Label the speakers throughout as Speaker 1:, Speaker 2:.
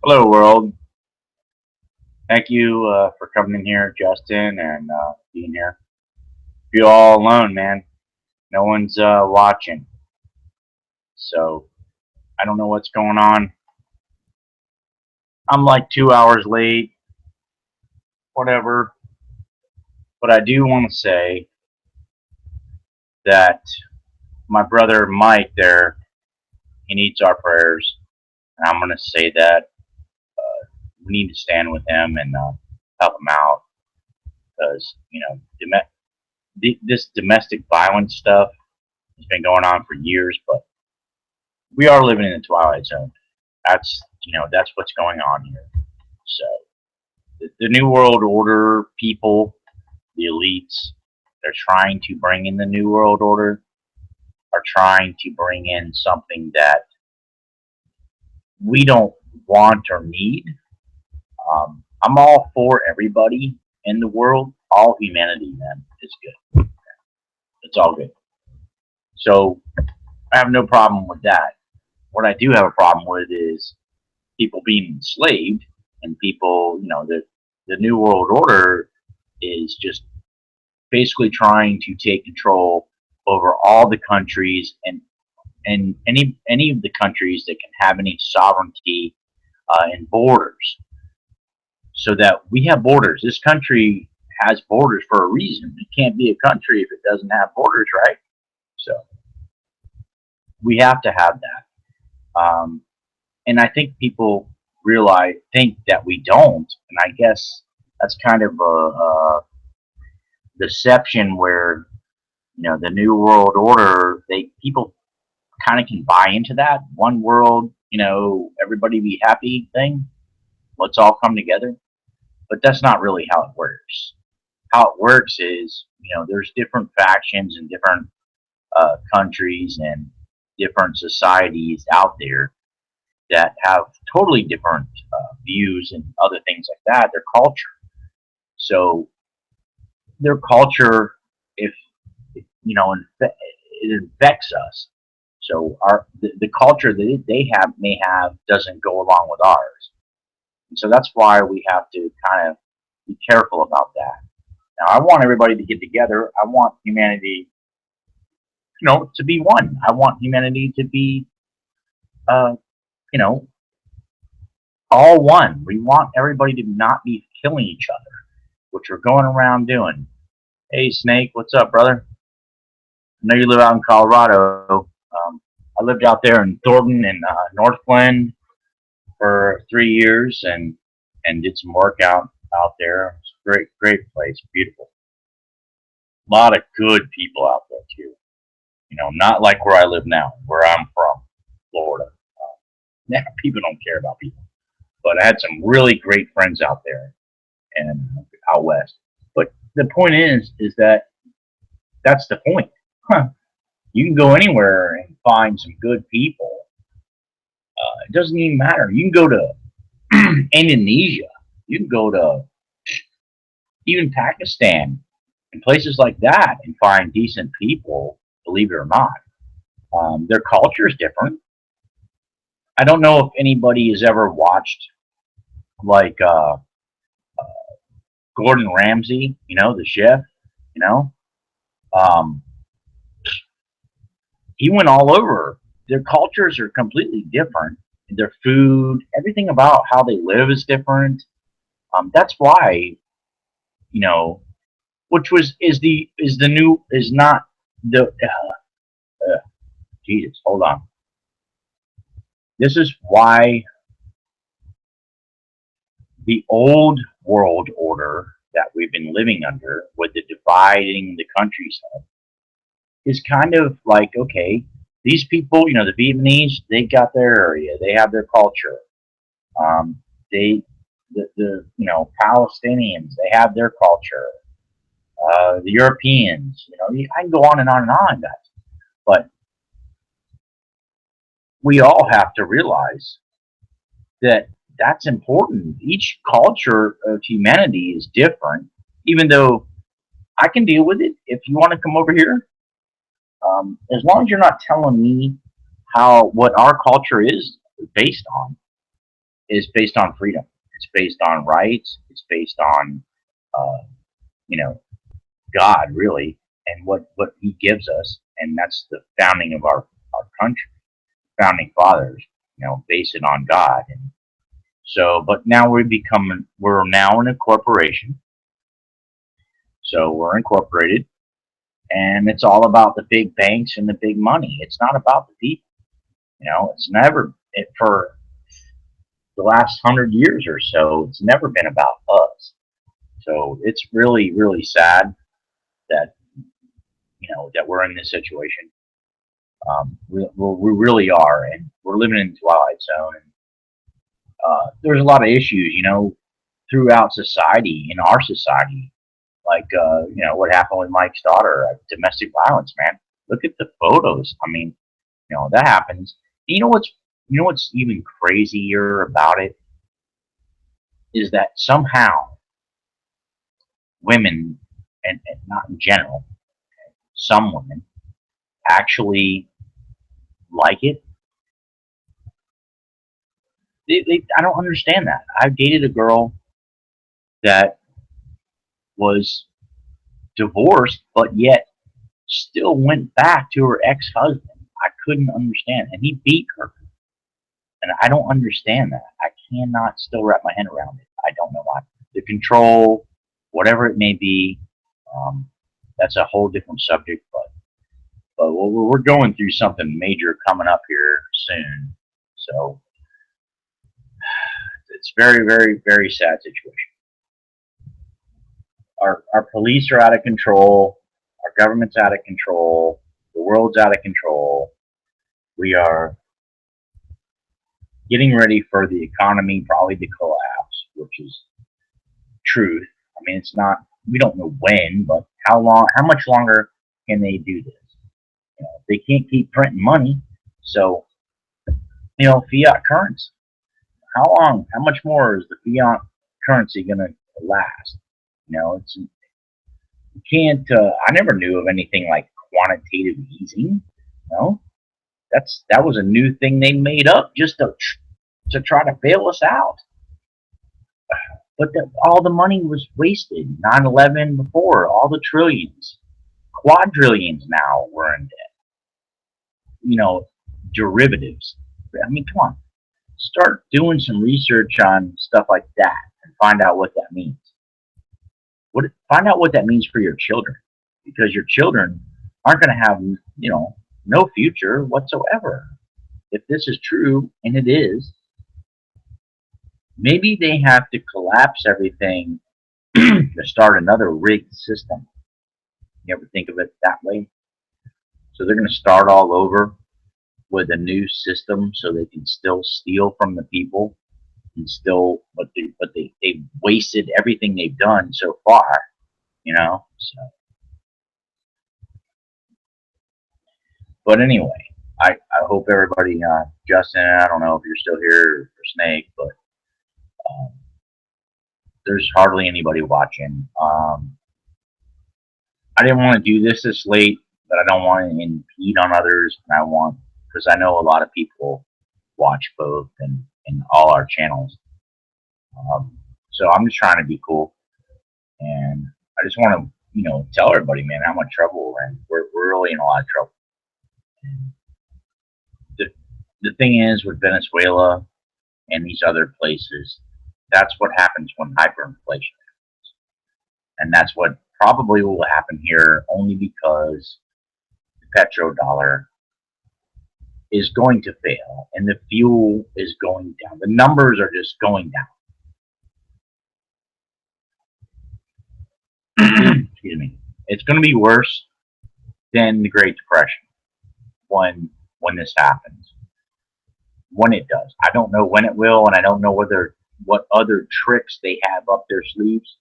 Speaker 1: Hello, world. Thank you for coming in here, Justin, and being here. You're all alone, man. No one's watching, so I don't know what's going on. I'm like 2 hours late, whatever. But I do want to say that my brother Mike there, he needs our prayers, and I'm going to say that we need to stand with him and help him out because this domestic violence stuff has been going on for years, but we are living in the twilight zone. That's what's going on here. So the new world order people, the elites, they're trying to bring in the new world order, are trying to bring in something that we don't want or need. I'm all for everybody in the world. All humanity, man, is good. It's all good. So I have no problem with that. What I do have a problem with is people being enslaved and people, the new world order is just basically trying to take control over all the countries and any of the countries that can have any sovereignty and borders, so that we have borders. This country has borders for a reason. It can't be a country if it doesn't have borders, right? So we have to have that. And I think people think that we don't, and I guess that's kind of a deception where the new world order, they people kind of can buy into that one world, everybody be happy thing. Let's all come together, but that's not really how it works. How it works is, there's different factions and different countries and different societies out there that have totally different views and other things like that. Their culture. So their culture, if it infects us. So the culture that they may have doesn't go along with ours. And so that's why we have to kind of be careful about that. Now, I want everybody to get together. I want humanity, to be one. I want humanity to be, you know, all one. We want everybody to not be killing each other, which we're going around doing. Hey, Snake, what's up, brother? I know you live out in Colorado. I lived out there in Thornton and North Glen for 3 years and did some work out there. It's a great place, beautiful. A lot of good people out there too. Not like where I live now, where I'm from, Florida. Now people don't care about people, but I had some really great friends out there and out west. But the point is that that's the point. Huh. You can go anywhere and find some good people. It doesn't even matter. You can go to Indonesia. You can go to even Pakistan and places like that and find decent people, believe it or not. Their culture is different. I don't know if anybody has ever watched like Gordon Ramsay, the chef, you know. Um, he went all over. Their cultures are completely different. Their food, everything about how they live is different. That's why, you know, which is the new is not the Jesus. Hold on. This is why the old world order that we've been living under, with the dividing the countries up, is kind of like, okay, these people, the Vietnamese, they got their area, they have their culture. They the Palestinians, they have their culture. The Europeans, I can go on and on and on, guys. But we all have to realize that that's important. Each culture of humanity is different, even though I can deal with it if you want to come over here. As long as you're not telling me what our culture is based on, is based on freedom. It's based on rights. It's based on, uh, you know, God really, and what He gives us, and that's the founding of our country. Founding fathers, base it on God, and so. But now we're now in a corporation, so we're incorporated, and it's all about the big banks and the big money. It's not about the people. It's never for the last 100 years or so. It's never been about us. So it's really, really sad that that we're in this situation. We really are, and we're living in the twilight zone. And there's a lot of issues, throughout society, in our society, like what happened with Mike's daughter, domestic violence. Man, look at the photos. I mean, that happens. You know what's even crazier about it is that somehow women, and not in general, some women actually like it. I don't understand that. I dated a girl that was divorced, but yet still went back to her ex-husband. I couldn't understand, and he beat her, and I don't understand that. I cannot still wrap my head around it. I don't know why. The control, whatever it may be, that's a whole different subject. But we're going through something major coming up here soon, so it's very, very, very sad situation. Our police are out of control. Our government's out of control. The world's out of control. We are getting ready for the economy probably to collapse, which is truth. I mean, it's not. We don't know when, but how long? How much longer can they do this? They can't keep printing money, so fiat currency. How long? How much more is the fiat currency going to last? It's you can't. I never knew of anything like quantitative easing. No, that was a new thing they made up just to try to bail us out. But all the money was wasted. 9/11 before, all the trillions, quadrillions now we're in debt. Derivatives. I mean, come on. Start doing some research on stuff like that and find out what that means. Find out what that means for your children, because your children aren't going to have, no future whatsoever. If this is true, and it is, maybe they have to collapse everything to start another rigged system. You ever think of it that way? So they're going to start all over with a new system so they can still steal from the people and still, but they've wasted everything they've done so far, so. But anyway, I hope everybody, Justin, I don't know if you're still here, or Snake, but there's hardly anybody watching. I didn't want to do this late, but I don't want to impede on others, and because I know a lot of people watch both and all our channels. So I'm just trying to be cool, and I just want to, tell everybody, man, how much trouble we're in. We're really in a lot of trouble. And the thing is, with Venezuela and these other places, that's what happens when hyperinflation happens. And that's what probably will happen here, only because the petrodollar is going to fail and the fuel is going down. The numbers are just going down. Excuse me. It's going to be worse than the Great Depression when this happens. When it does. I don't know when it will, and I don't know what other tricks they have up their sleeves.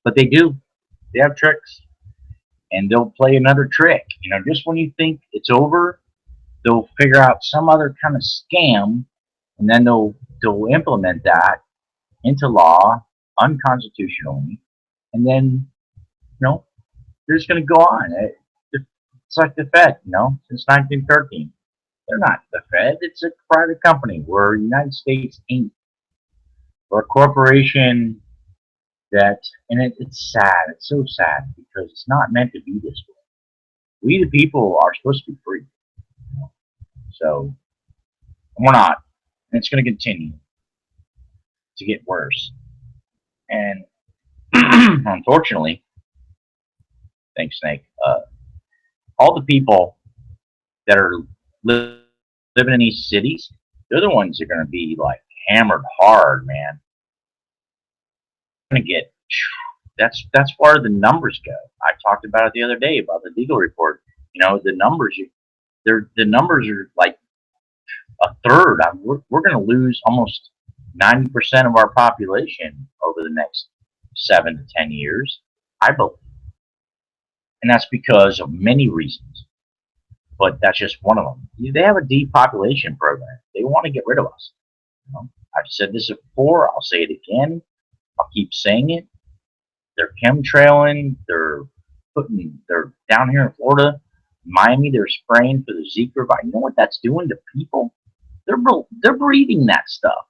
Speaker 1: But they do. They have tricks. And they'll play another trick. Just when you think it's over, they'll figure out some other kind of scam, and then they'll implement that into law unconstitutionally, and then they're just going to go on. It's like the Fed, since 1913. They're not the Fed. It's a private company. We're United States Inc. We're a corporation that, and it's sad. It's so sad because it's not meant to be this way. We, the people, are supposed to be free. You know? So we're not. And it's going to continue to get worse. And unfortunately, thanks, Snake, all the people that are living in these cities, they're the ones that are going to be like hammered hard, man. Going to get that's where the numbers go. I talked about it the other day about the Deagle report. You know, the numbers the numbers are like a third. We're going to lose almost 90% of our population over the next 7 to 10 years, I believe, and that's because of many reasons. But that's just one of them. They have a depopulation program. They want to get rid of us. You know? I've said this before. I'll say it again. I'll keep saying it. They're chemtrailing. They're down here in Florida, Miami. They're spraying for the Zika virus. You know what that's doing to people? They're breathing that stuff.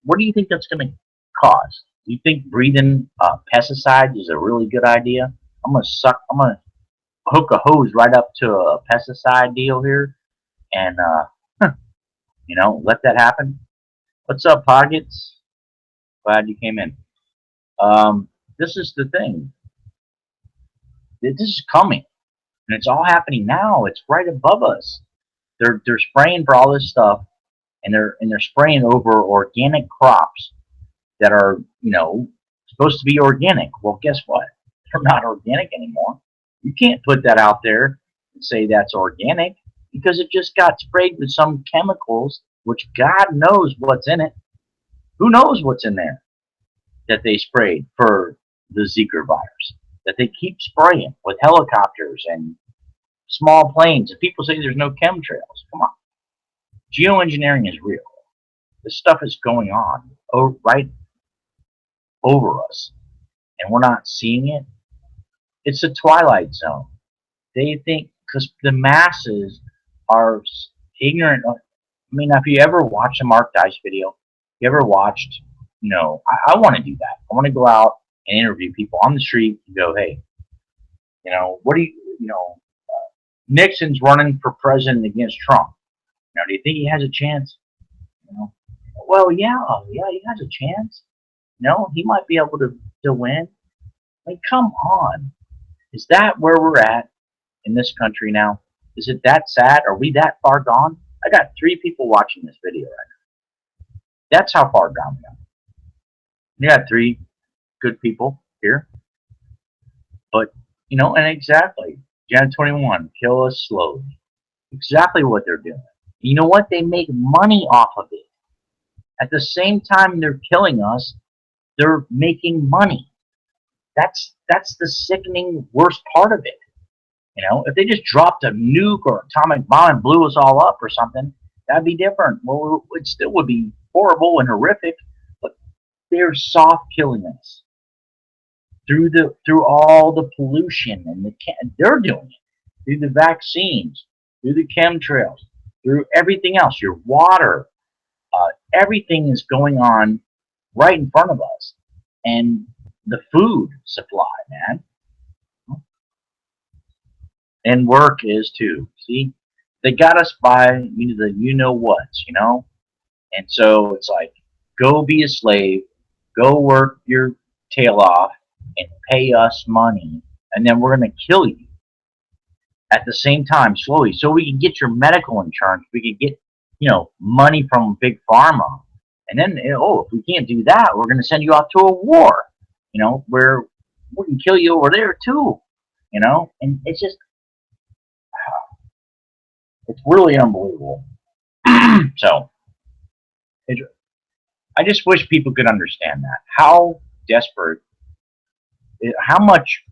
Speaker 1: What do you think that's going to cause? Do you think breathing pesticides is a really good idea? I'm gonna hook a hose right up to a pesticide deal here, and let that happen. What's up, Pockets? Glad you came in. This is the thing. This is coming, and it's all happening now. It's right above us. They're spraying for all this stuff, and they're spraying over organic crops that are supposed to be organic. Well, guess what? They're not organic anymore. You can't put that out there and say that's organic because it just got sprayed with some chemicals, which God knows what's in it. Who knows what's in there that they sprayed for the Zika virus? That they keep spraying with helicopters and small planes. And people say there's no chemtrails. Come on. Geoengineering is real. This stuff is going on right over us, and we're not seeing it. It's a twilight zone. They think because the masses are ignorant. I mean, if you ever watched a Mark Dice video, you ever watched, I want to do that. I want to go out and interview people on the street and go, hey, what do Nixon's running for president against Trump. Do you think he has a chance? Well, yeah, he has a chance. He might be able to win. I mean, come on. Is that where we're at in this country now? Is it that sad? Are we that far gone? I got 3 people watching this video right now. That's how far gone we are. You got 3 good people here. But, and exactly, Jan 21, kill us slowly. Exactly what they're doing. You know what? They make money off of it. At the same time they're killing us, they're making money. That's the sickening worst part of it. If they just dropped a nuke or atomic bomb and blew us all up or something, that'd be different. Well, it still would be horrible and horrific, but they're soft killing us through all the pollution and they're doing it through the vaccines, through the chemtrails, through everything else. Your water, everything is going on right in front of us, and the food supply, man. And work is too. See, they got us by the whats, and so it's like, go be a slave, go work your tail off, and pay us money, and then we're gonna kill you. At the same time, slowly, so we can get your medical insurance, we can get money from big pharma, and then if we can't do that, we're gonna send you off to a war, where we can kill you over there too, and it's just. It's really unbelievable. So, I just wish people could understand that. How desperate, how much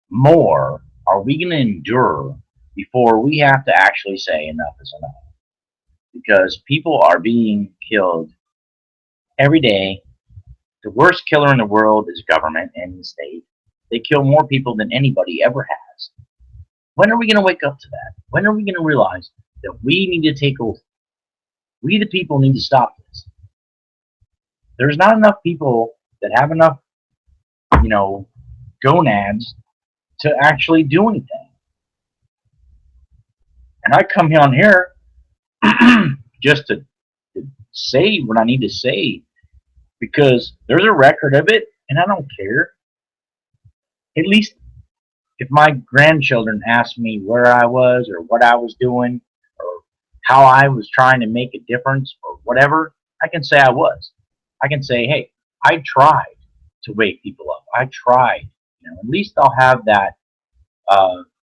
Speaker 1: more are we going to endure before we have to actually say enough is enough? Because people are being killed every day. The worst killer in the world is government and the state. They kill more people than anybody ever has. When are we going to wake up to that? When are we going to realize that we need to take over. We, the people, need to stop this. There's not enough people that have enough, you know, gonads to actually do anything. And I come on here just to say what I need to say because there's a record of it, and I don't care. At least if my grandchildren ask me where I was or what I was doing or how I was trying to make a difference or whatever, I can say I was. I can say, hey, I tried to wake people up. I tried. At least I'll have that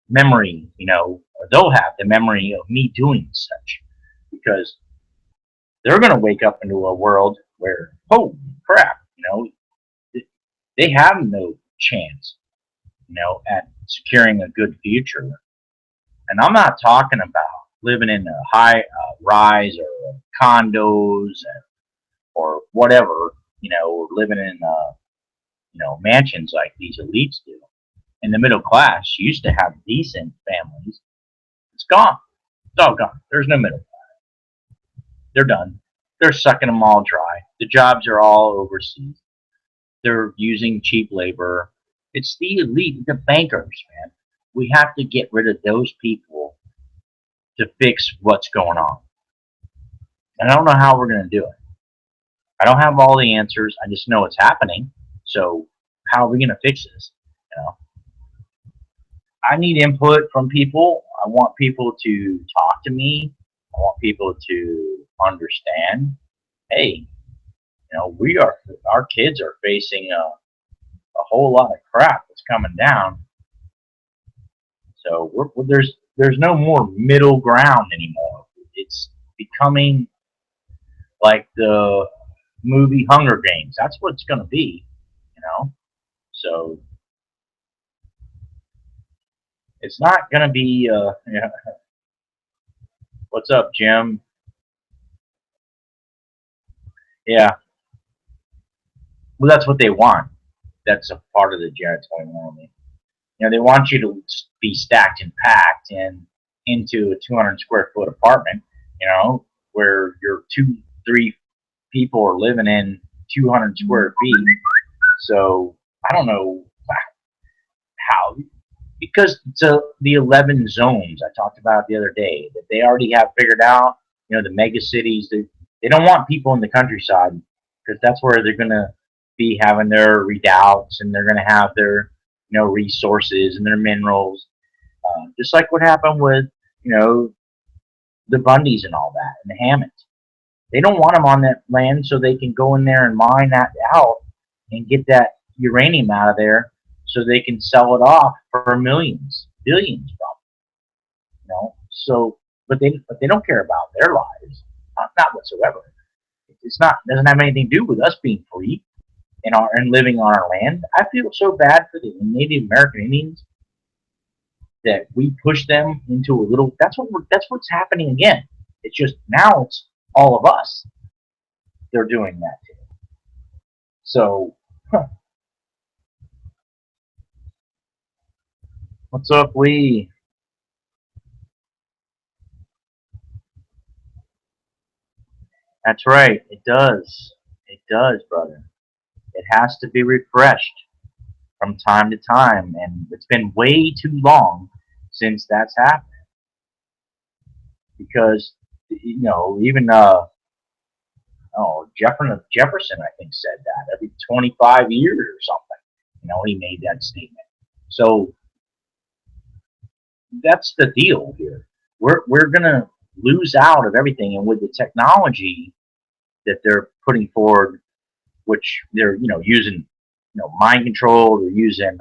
Speaker 1: memory, or they'll have the memory of me doing such, because they're going to wake up into a world where, holy crap, they have no chance, at securing a good future. And I'm not talking about living in a high rise or condos or whatever, or living in mansions like these elites do. In the middle class used to have decent families. It's gone. It's all gone. There's no middle class. They're done. They're sucking them all dry. The jobs are all overseas. They're using cheap labor. It's the elite, the bankers, man. We have to get rid of those people to fix what's going on. And I don't know how we're going to do it. I don't have all the answers. I just know it's happening. So how are we going to fix this? I need input from people. I want people to talk to me. I want people to understand. Hey, our kids are facing a whole lot of crap that's coming down. So there's no more middle ground anymore. It's becoming like the movie Hunger Games. That's what it's going to be, So it's not going to be. What's up, Jim? Yeah. Well, that's what they want. That's a part of the Geritonian army. They want you to be stacked and packed into a 200 square foot apartment, where your 2-3 people are living in 200 square feet. So I don't know how, because the 11 zones I talked about the other day that they already have figured out. The mega cities. They don't want people in the countryside because that's where they're going to be having their redoubts and they're going to have their resources and their minerals, just like what happened with the Bundys and all that and the Hammonds. They don't want them on that land so they can go in there and mine that out and get that uranium out of there so they can sell it off for millions, billions, probably. So, but they don't care about their lives, not whatsoever. Doesn't have anything to do with us being free and living on our land. I feel so bad for the Native American Indians that we push them into a little. That's what's happening again. It's just now it's all of us. They're doing that to. So, what's up, Lee? That's right. It does. It does, brother. It has to be refreshed from time to time, and it's been way too long since that's happened. Because even Jefferson, I think, said that every 25 years or something. He made that statement. So that's the deal here. We're gonna lose out of everything, and with the technology that they're putting forward, which they're using mind control, they're using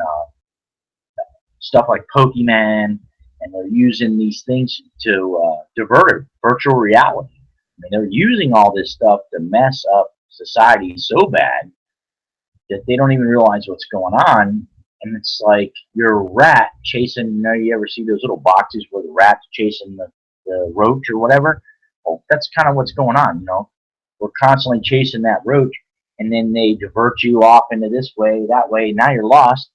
Speaker 1: stuff like Pokemon, and they're using these things to divert virtual reality. I mean, they're using all this stuff to mess up society so bad that they don't even realize what's going on. And it's like you're a rat chasing. You ever see those little boxes where the rat's chasing the roach or whatever? Well, that's kind of what's going on. We're constantly chasing that roach, and then they divert you off into this way, that way. Now you're lost.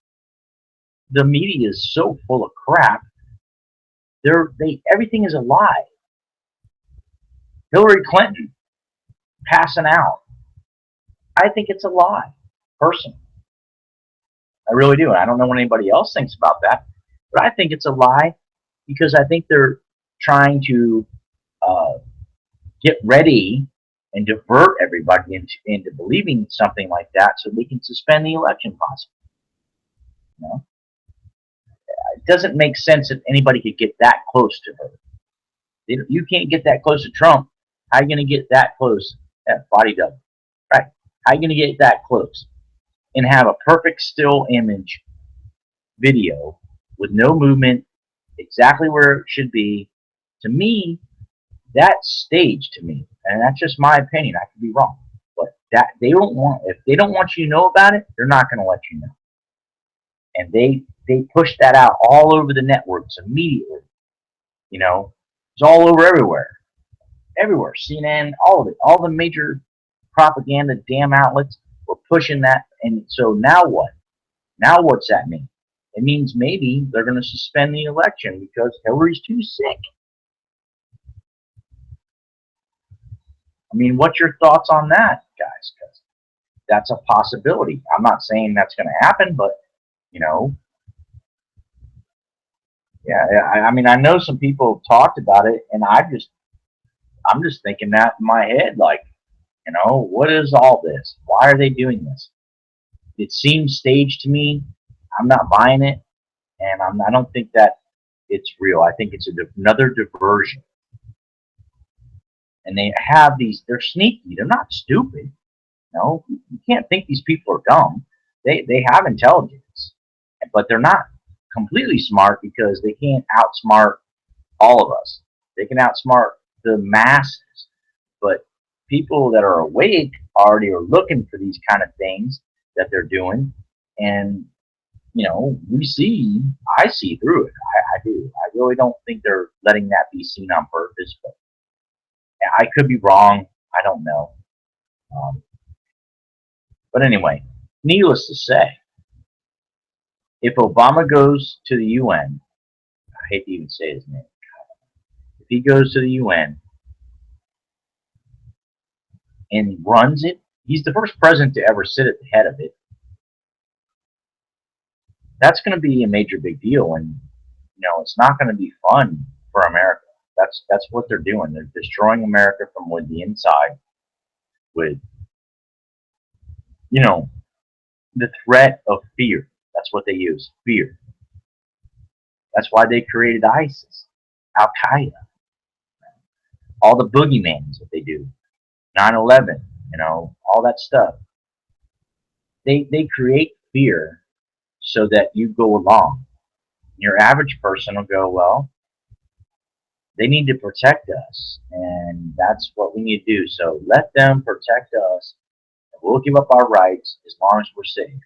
Speaker 1: The media is so full of crap. Everything is a lie. Hillary Clinton passing out. I think it's a lie, personally. I really do. I don't know what anybody else thinks about that, but I think it's a lie because I think they're trying to uh, get ready and divert everybody into believing something like that so they can suspend the election possibly. You know? It doesn't make sense that anybody could get that close to her. You can't get that close to Trump. How are you going to get that close? That body double. Right. How are you going to get that close and have a perfect still image video with no movement, exactly where it should be? To me, that's staged to me. And that's just my opinion. I could be wrong. But that they don't want if they don't want you to know about it, they're not going to let you know. And they push that out all over the networks immediately. You know, it's all over everywhere. CNN, all of it, all the major propaganda damn outlets were pushing that. And so now what? Now what's that mean? It means maybe they're going to suspend the election because Hillary's too sick. I mean, what's your thoughts on that, guys? Because that's a possibility. I'm not saying that's going to happen, but you know, yeah. I mean, I know some people have talked about it, and I'm just thinking that in my head, like, you know, what is all this? Why are they doing this? It seems staged to me. I'm not buying it, and I don't think that it's real. I think it's another diversion. And they have these. They're sneaky. They're not stupid. No, you can't think these people are dumb. They have intelligence, but they're not completely smart because they can't outsmart all of us. They can outsmart the masses, but people that are awake already are looking for these kind of things that they're doing, and you know, I see through it. I do. I really don't think they're letting that be seen on purpose, but I could be wrong. I don't know. Um, but anyway, needless to say, if Obama goes to the UN, I hate to even say his name. If he goes to the UN and runs it, he's the first president to ever sit at the head of it. That's going to be a major big deal, and you know it's not going to be fun for America. That's what they're doing. They're destroying America from the inside with you know the threat of fear. That's what they use, fear. That's why they created ISIS, Al Qaeda, all the boogeymans that they do, 9/11, you know, all that stuff. They create fear so that you go along. Your average person will go, well, they need to protect us, and that's what we need to do. So let them protect us, and we'll give up our rights as long as we're safe.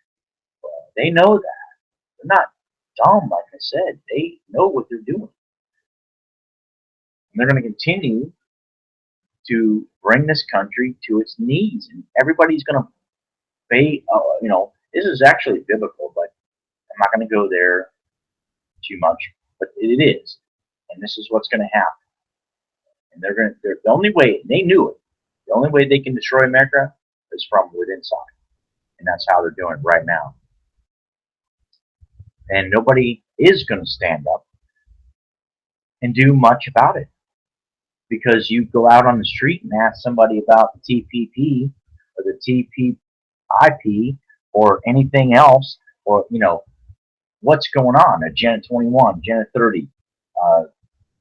Speaker 1: Well, they know that. They're not dumb, like I said. They know what they're doing. And they're going to continue to bring this country to its knees, and everybody's going to pay. You know, this is actually biblical, but I'm not going to go there too much. But it is, and this is what's going to happen. And they're the only way they knew it. The only way they can destroy America is from within inside, and that's how they're doing it right now. And nobody is going to stand up and do much about it because you go out on the street and ask somebody about the TPP or the TPIP or anything else, or you know what's going on, Agenda 21, Agenda 30,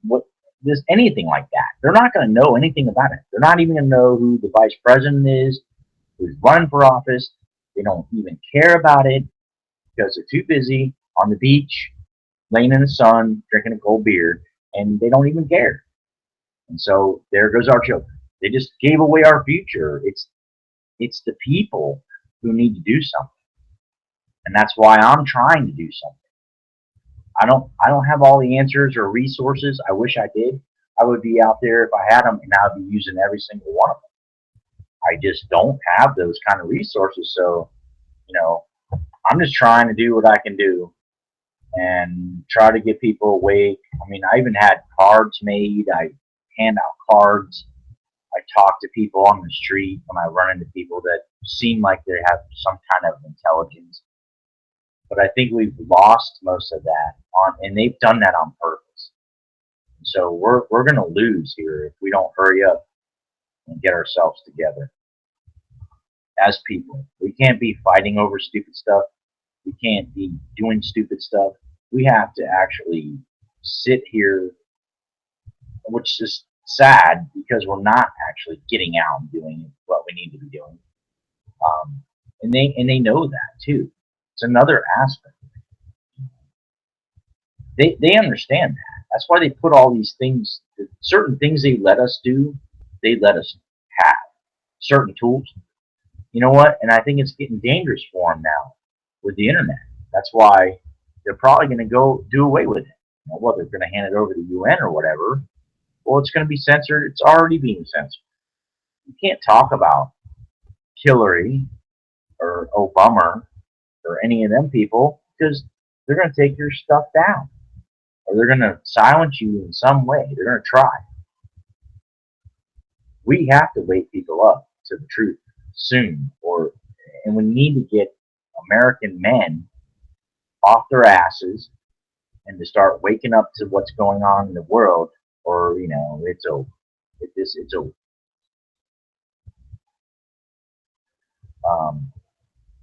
Speaker 1: what there's anything like that. They're not going to know anything about it. They're not even going to know who the vice president is, who's running for office. They don't even care about it because they're too busy on the beach, laying in the sun, drinking a cold beer, and they don't even care. And so there goes our children. They just gave away our future. It's the people who need to do something, and that's why I'm trying to do something. I don't have all the answers or resources. I wish I did. I would be out there if I had them, and I'd be using every single one of them. I just don't have those kind of resources. So, you know, I'm just trying to do what I can do and try to get people awake. I mean, I even had cards made. I hand out cards talk to people on the street, when I run into people that seem like they have some kind of intelligence. But I think we've lost most of that and they've done that on purpose. So we're going to lose here if we don't hurry up and get ourselves together as people. We can't be fighting over stupid stuff. We can't be doing stupid stuff. We have to actually sit here, which is sad because we're not actually getting out and doing what we need to be doing. And they know that too. It's another aspect. They understand that. That's why they put all these things, certain things they let us do, they let us have. Certain tools. You know what? And I think it's getting dangerous for them now with the internet. That's why they're probably going to go do away with it. You know, whether they're going to hand it over to the UN or whatever, well, it's going to be censored. It's already being censored. You can't talk about Hillary or Obama or any of them people because they're going to take your stuff down or they're going to silence you in some way. They're going to try. We have to wake people up to the truth soon, and we need to get American men off their asses and to start waking up to what's going on in the world, or it's over. It's over.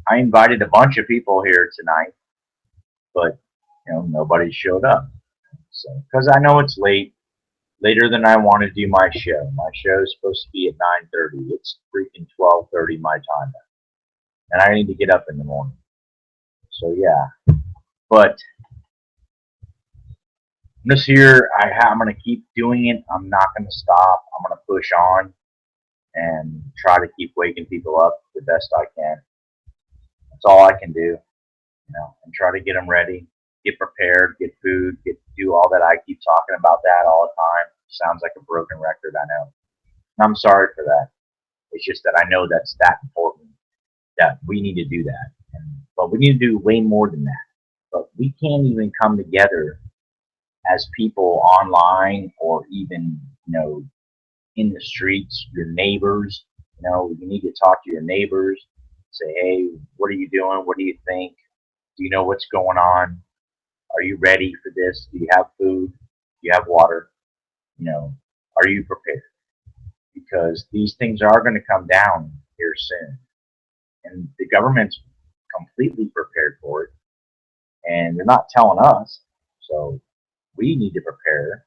Speaker 1: I invited a bunch of people here tonight, but nobody showed up. So because I know it's later than I want to do my show. My show is supposed to be at 9:30. It's freaking 12:30 my time, and I need to get up in the morning. So yeah, but this year I'm going to keep doing it. I'm not going to stop. I'm going to push on and try to keep waking people up the best I can. That's all I can do, and try to get them ready, get prepared, get food, do all that. I keep talking about that all the time. Sounds like a broken record, I know. And I'm sorry for that. It's just that I know that's that important, that we need to do that. But we need to do way more than that. But we can't even come together as people online or even, in the streets, your neighbors. You need to talk to your neighbors. Say, hey, what are you doing? What do you think? Do you know what's going on? Are you ready for this? Do you have food? Do you have water? Are you prepared? Because these things are going to come down here soon. And the government's completely prepared for it. And they're not telling us. So we need to prepare.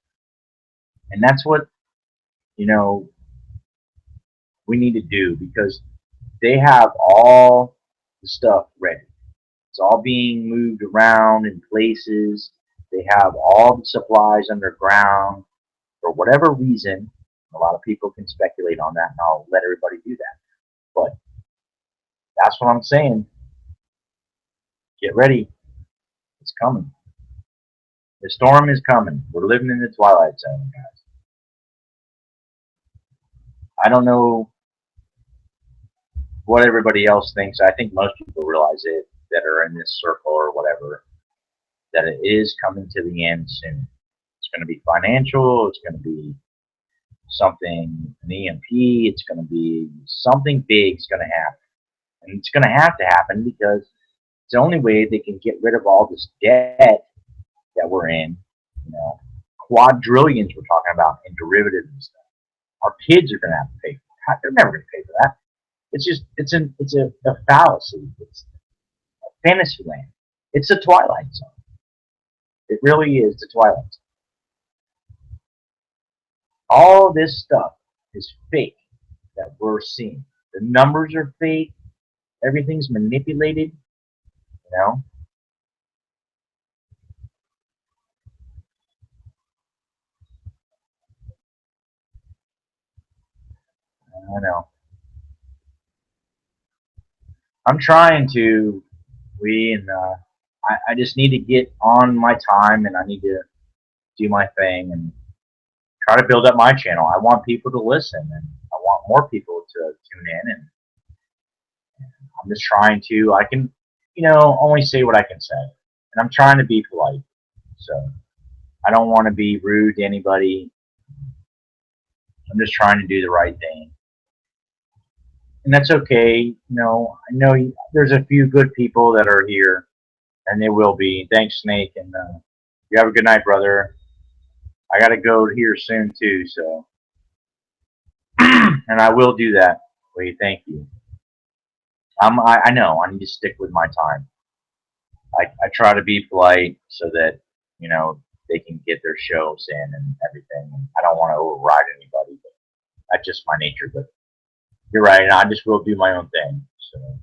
Speaker 1: And that's what, we need to do, because they have all the stuff ready. It's all being moved around in places. They have all the supplies underground. For whatever reason, a lot of people can speculate on that, and I'll let everybody do that. But that's what I'm saying. Get ready. It's coming. The storm is coming. We're living in the twilight zone, guys. I don't know what everybody else thinks. I think most people realize it that are in this circle or whatever, that it is coming to the end soon. It's going to be financial. It's going to be something, an EMP. It's going to be something big is going to happen. And it's going to happen because it's the only way they can get rid of all this debt that we're in. Quadrillions we're talking about in derivatives and stuff. Our kids are going to have to pay for that. They're never going to pay for that. It's a fallacy. It's a fantasy land. It's a twilight zone. It really is the twilight zone. All this stuff is fake that we're seeing. The numbers are fake. Everything's manipulated. I know. I'm trying to. I just need to get on my time, and I need to do my thing and try to build up my channel. I want people to listen, and I want more people to tune in, and I'm just trying to. I can, only say what I can say, and I'm trying to be polite. So I don't want to be rude to anybody. I'm just trying to do the right thing, and that's okay. I know there's a few good people that are here, and they will be. Thanks, Snake, and you have a good night, brother. I got to go here soon too, so and I will do that. Wait, thank you. I know I need to stick with my time. I try to be polite so that they can get their shows in and everything. And I don't want to override anybody, but that's just my nature. But you're right, and I just will do my own thing. So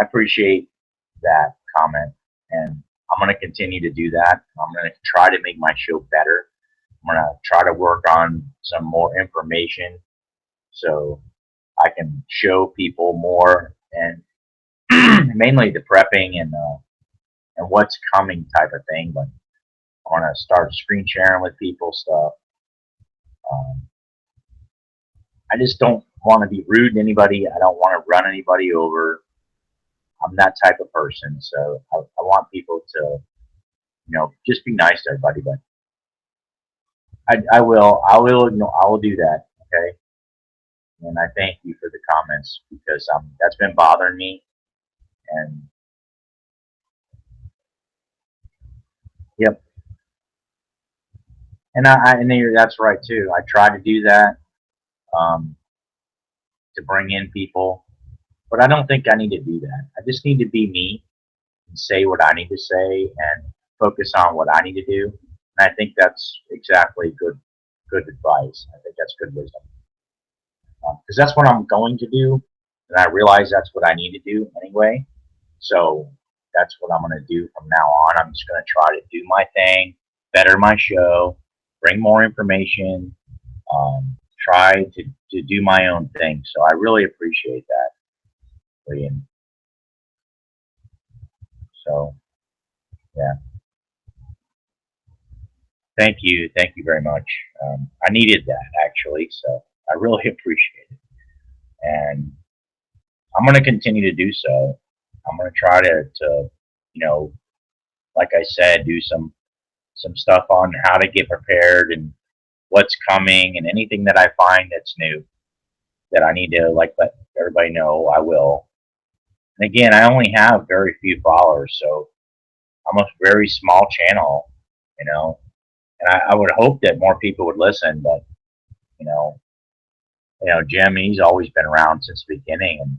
Speaker 1: I appreciate that comment, and I'm going to continue to do that. I'm going to try to make my show better. I'm going to try to work on some more information so I can show people more and mainly the prepping and what's coming type of thing. But I want to start screen sharing with people stuff. Um, I just don't want to be rude to anybody. I don't want to run anybody over. I'm that type of person, so I want people to just be nice to everybody. But I will do that. Okay, and I thank you for the comments because that's been bothering me. And yep, and that's right too. I try to do that um, to bring in people, but I don't think I need to do that. I just need to be me and say what I need to say and focus on what I need to do. And I think that's exactly good advice. I think that's good wisdom because that's what I'm going to do, and I realize that's what I need to do anyway. So that's what I'm going to do from now on. I'm just going to try to do my thing, better my show, bring more information, try to do my own thing. So I really appreciate that, Liam. So yeah, thank you very much. I needed that actually, so I really appreciate it, and I'm going to continue to do so. I'm going to try to you know, like I said, do some stuff on how to get prepared and what's coming and anything that I find that's new that I need to let everybody know. I will. And again, I only have very few followers, so I'm a very small channel, you know. And I would hope that more people would listen, but you know, Jim, he's always been around since the beginning, and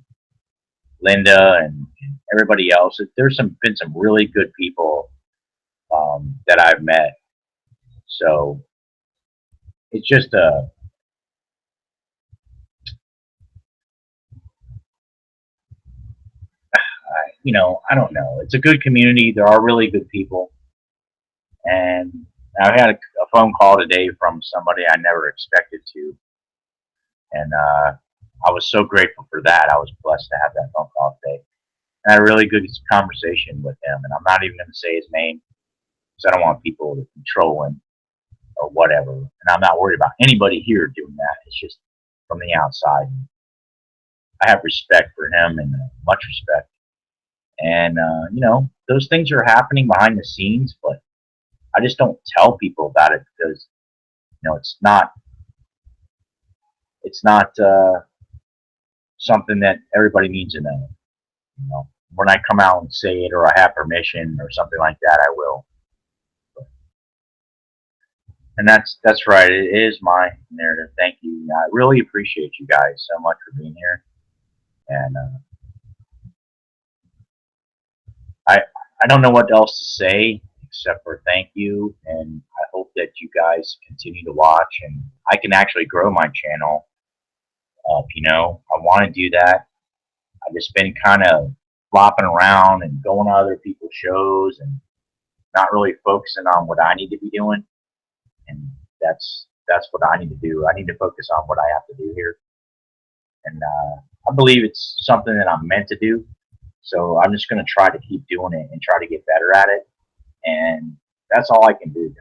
Speaker 1: Linda and everybody else. There's been some really good people that I've met. So it's just I don't know. It's a good community. There are really good people, and I had a phone call today from somebody I never expected to, and I was so grateful for that. I was blessed to have that phone call today. And I had a really good conversation with him, and I'm not even going to say his name because I don't want people to control him or whatever. And I'm not worried about anybody here doing that. It's just from the outside. I have respect for him and much respect. And those things are happening behind the scenes, but I just don't tell people about it because it's not something that everybody needs to know. When I come out and say it, or I have permission, or something like that, I will. And that's right. It is my narrative. Thank you. I really appreciate you guys so much for being here, and I don't know what else to say except for thank you, and I hope that you guys continue to watch, and I can actually grow my channel up. I want to do that. I've just been kind of flopping around and going to other people's shows and not really focusing on what I need to be doing, and that's what I need to do. I need to focus on what I have to do here, and I believe it's something that I'm meant to do. So I'm just going to try to keep doing it and try to get better at it, and that's all I can do.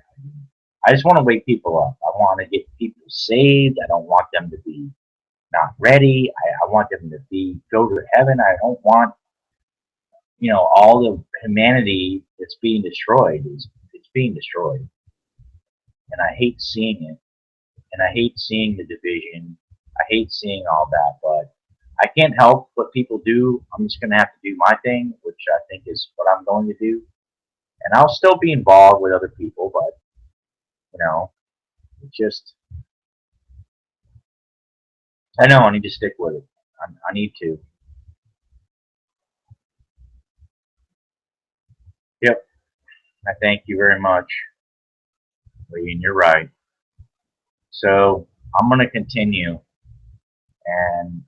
Speaker 1: I just want to wake people up. I want to get people saved. I don't want them to be not ready. I want them to go to heaven. I don't want all the humanity that's being destroyed. It's being destroyed. and I hate seeing it, and I hate seeing the division. I hate seeing all that, but I can't help what people do. I'm just going to have to do my thing, which I think is what I'm going to do. And I'll still be involved with other people, but, you know, it just, I know I need to stick with it. I need to. Yep. I thank you very much, Lee, and you're right. So I'm going to continue. And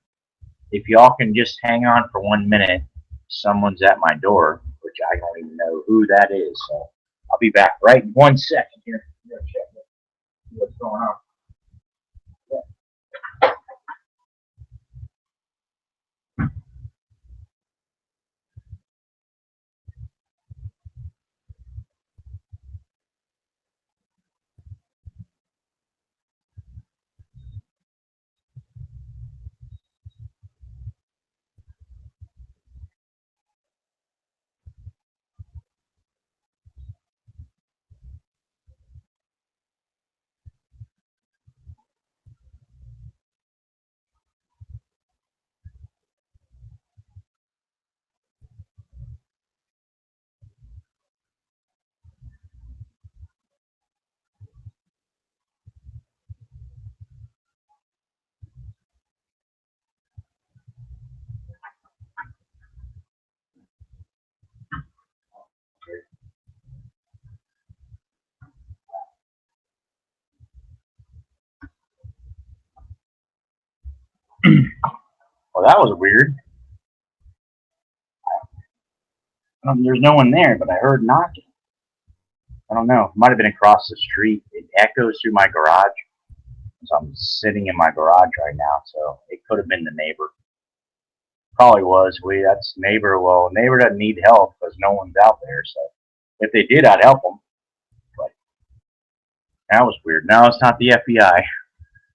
Speaker 1: if y'all can just hang on for 1 minute, someone's at my door, which I don't even know who that is. So I'll be back right in 1 second here. Check what's going on. Well, that was weird. There's no one there, but I heard knocking. I don't know. It might have been across the street. It echoes through my garage. So I'm sitting in my garage right now, so it could have been the neighbor. Probably was. That's neighbor. Well, neighbor doesn't need help because no one's out there. So if they did, I'd help them. But that was weird. No, it's not the FBI.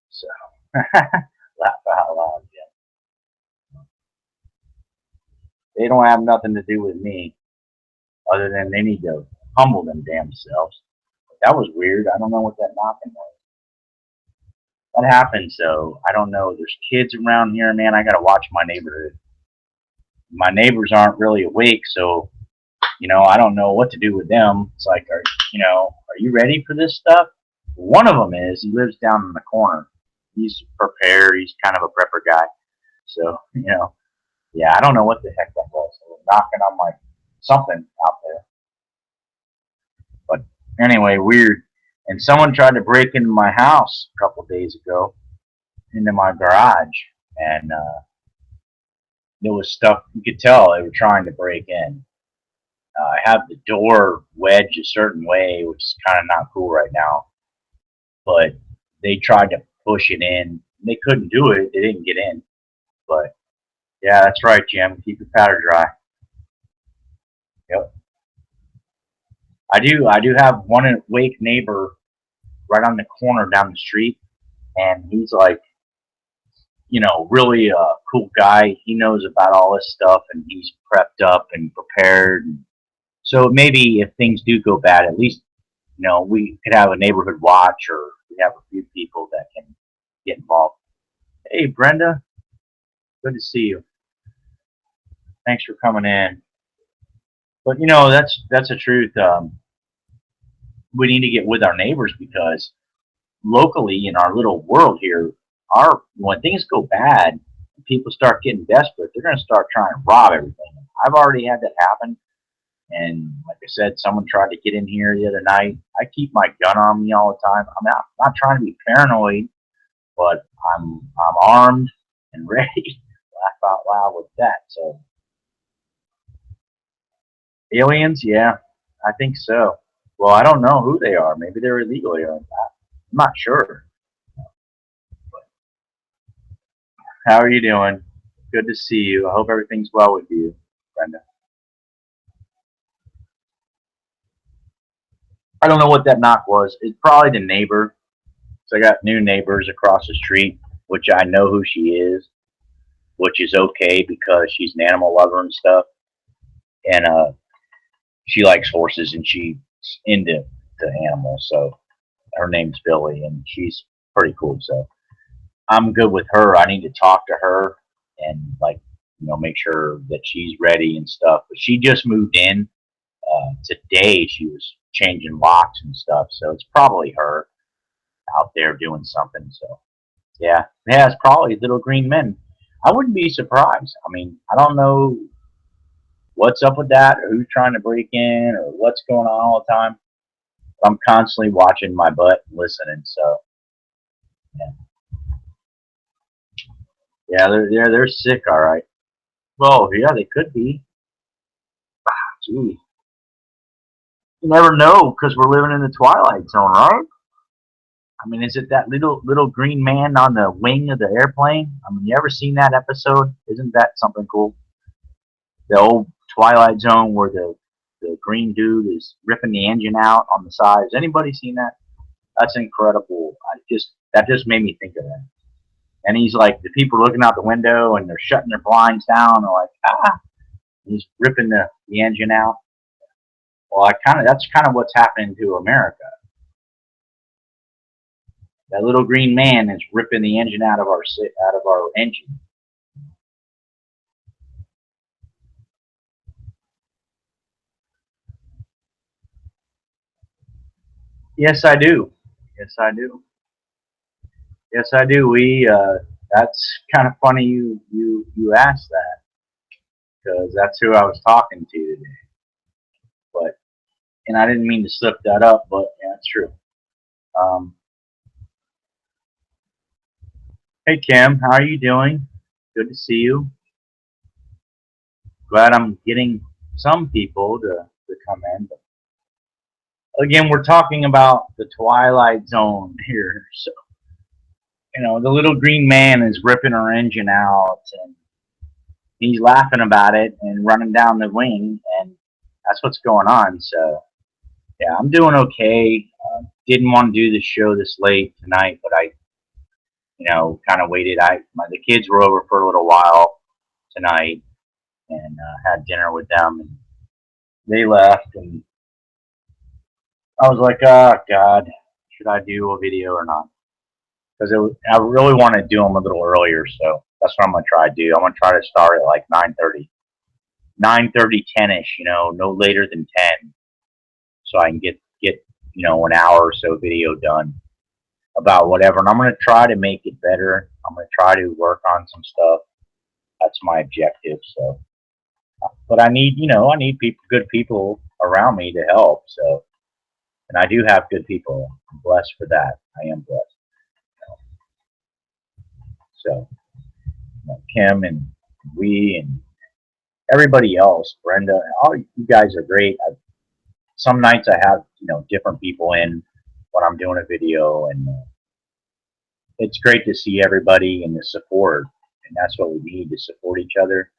Speaker 1: So laugh out loud. Yeah. They don't have nothing to do with me, other than they need to humble them damn selves. But that was weird. I don't know what that knocking was. What happened? So I don't know. There's kids around here, man. I gotta watch my neighborhood. My neighbors aren't really awake, so I don't know what to do with them. It's like, are you ready for this stuff? One of them is. He lives down in the corner. He's prepared. He's kind of a prepper guy. So, yeah, I don't know what the heck that was. They were knocking on my something out there. But anyway, weird. And someone tried to break into my house a couple of days ago, into my garage, and there was stuff you could tell they were trying to break in. I have the door wedged a certain way, which is kind of not cool right now. But they tried to push it in. They couldn't do it. They didn't get in. But yeah, that's right, Jim. Keep your powder dry. Yep. I do. I do have one awake neighbor right on the corner down the street, and he's like, really a cool guy. He knows about all this stuff, and he's prepped up and prepared. And so maybe if things do go bad, at least we could have a neighborhood watch, or we have a few people that can get involved. Hey, Brenda, good to see you. Thanks for coming in. But that's the truth. We need to get with our neighbors because locally in our little world here, when things go bad, people start getting desperate. They're going to start trying to rob everything. I've already had that happen, and like I said, someone tried to get in here the other night. I keep my gun on me all the time. I'm not trying to be paranoid, but I'm armed and ready to laugh out loud with that. So aliens, yeah, I think so. Well, I don't know who they are. Maybe they're illegal aliens. I'm not sure. How are you doing? Good to see you. I hope everything's well with you, Brenda. I don't know what that knock was. It's probably the neighbor. So I got new neighbors across the street, which I know who she is, which is okay because she's an animal lover and stuff. And she likes horses and she's into the animals. So Her name's Billy, and she's pretty cool. So I'm good with her. I need to talk to her and like make sure that she's ready and stuff. But she just moved in today. She was changing locks and stuff, so it's probably her out there doing something. So yeah, it's probably Little Green Men. I wouldn't be surprised. I mean, I don't know what's up with that, or who's trying to break in, or what's going on all the time. I'm constantly watching my butt and listening. So yeah, yeah, they're sick. All right. Well, yeah, they could be. Gee, you never know because we're living in the twilight zone, right? I mean, is it that little green man on the wing of the airplane? I mean, you ever seen that episode? Isn't that something cool? The old Twilight Zone where the green dude is ripping the engine out on the side. Has anybody seen that? That's incredible. That just made me think of that. And he's like, the people are looking out the window and they're shutting their blinds down. They're like, ah, and he's ripping the engine out. Well, that's kind of what's happening to America. That little green man is ripping the engine out of our engine. Yes, I do. Yes, I do. Yes, I do. That's kind of funny you asked that because that's who I was talking to today. But and I didn't mean to slip that up, but yeah, it's true. Um, hey Kim, how are you doing? Good to see you. Glad I'm getting some people to come in. But again, we're talking about the Twilight Zone here. So the little green man is ripping her engine out, and he's laughing about it and running down the wing, and that's what's going on. So yeah, I'm doing okay. Didn't want to do the show this late tonight, but I, kind of waited. The kids were over for a little while tonight, and had dinner with them, and they left, and I was like, oh God, should I do a video or not? Because I really want to do them a little earlier, so that's what I'm gonna try to do. I'm gonna try to start at like 9:30, 9:30, 10ish. No later than 10, so I can get an hour or so video done about whatever. And I'm gonna try to make it better. I'm gonna try to work on some stuff. That's my objective. So, but I need good people around me to help. So, and I do have good people. I'm blessed for that. I am blessed. So, Kim and we and everybody else, Brenda, all you guys are great. Some nights I have different people in when I'm doing a video, and it's great to see everybody and the support, and that's what we need to support each other.